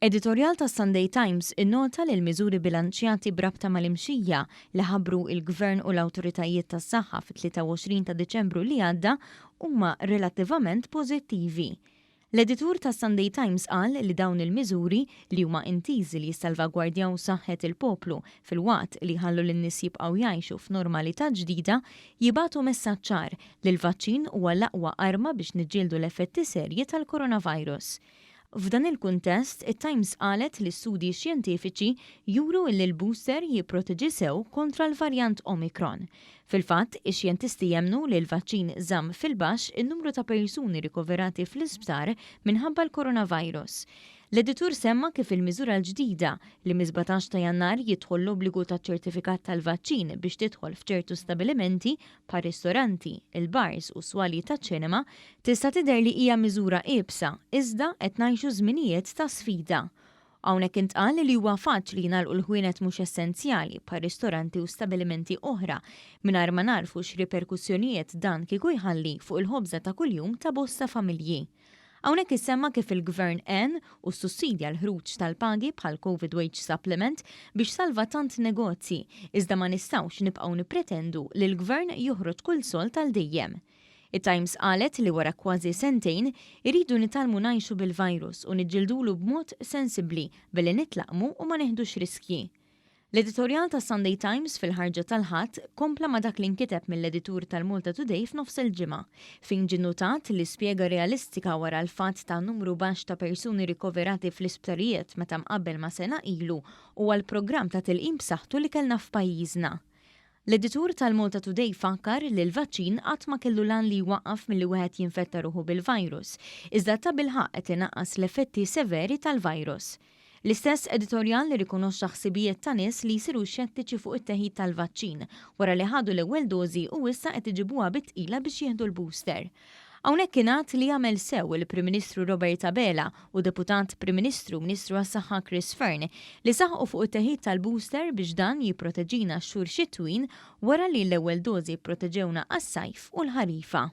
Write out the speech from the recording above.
Editorjal ta' Sunday Times innota li l-miżuri bilanċjati brabta mal-imxija li ħabbru il-Gvern u l-awtoritajiet tas-saħħa fit-23 ta' Deċembru li għadda huma relattivament pożittivi. L-editur ta' Sunday Times qal li dawn il-miżuri li huma intiżi li jissalvagwardjaw saħħet il-poplu fil-waqt li ħallu lin-nies jibqgħu jgħixu f'normalità ġdida jibagħtu messaġġ ċar li l-vaċċin huwa l-aqwa arma biex niġġieldu l-effetti serji tal-coronavirus. F'dan il-kuntest, it-Times qalet li studji xjentifiċi juru li l-booster jipproteġi sew kontra l-varjant Omicron. Fil-fatt, ix-xjentisti jemnu li l-vaċċin żamm fil-baxx in-numru ta' persuni rikoverati fl-isptar minħabba l-coronavirus. L-editur semma kif il-miżura l-ġdida li mis-17 ta' Jannar jidħol l-obbligu ta' ċertifikat tal-vaċċin biex tidħol f'ċertu stabilimenti pa' ristoranti, il-bars u swali ta' ċinema tista' tidher li hija miżura qiebsa iżda qed ngħixu żminijiet ta' sfida. Hawnhekk intqal li huwa faċli jingħalqu l-ħwienet mhux essenzjali pa' ristoranti u stabilimenti oħra mingħajr ma narfu x'riperkussjonijiet dan kieku jħalli fuq il-ħobża ta' kuljum ta' bosta familji. Hawnhekk issemma kif il-Gvern u sussidja l-ħruġ tal-pagi bħal Covid Wage Supplement biex salva tant negozji, iżda ma nistgħux nibqgħu nippretendu li l-Gvern joħroġ kull sol tal-dejjem. It-Times qalet li wara kważi sentejn iridu nitalmu ngħixu bil-virus u niġġildulu b'mod sensibbli billi nitlaqmu u ma neħdux riskji. L-editorjal ta' Sunday Times fil-ħarġa tal-ħadd kompla ma dak li nkiteb mill-editur tal-Malta Today f'nofs il-ġimgħa, fejn ġie notat li spjega realistika wara l-fatt ta' numru baxx ta' persuni rikoverati fl-isptarijiet meta mqabbel ma' sena ilu u għall-programm ta' tilqim b'saħħtu li kellna f'pajjiżna. L-editur tal-Malta Today fakkar li l-vaċċin qatt ma kellu lan li jwaqqaf milli wieħed jinfetta ruħu bil-virus, iżda ta' bilħaq qed inaqqas l-effetti severi tal-virus. L-istess editorjal li rikonoxxa ħsibijiet ta' nies li jsiru xettiċi fuq it-teħid tal-vaċċin wara li ħadu l-ewwel dożi u issa qed iġibuha bitqila biex jieħdu l-booster. Hawnhekk ingħad li jagħmel sew il-Prim Ministru Robert Abela u Deputat Prim Ministru Ministru għas-Saħħa Chris Fearn li saħħu fuq it-teħid tal-booster biex dan jipproteġina x-xhur xitwin wara li l-ewwel dożi pproteġewna għas-sajf u l-ħarifa.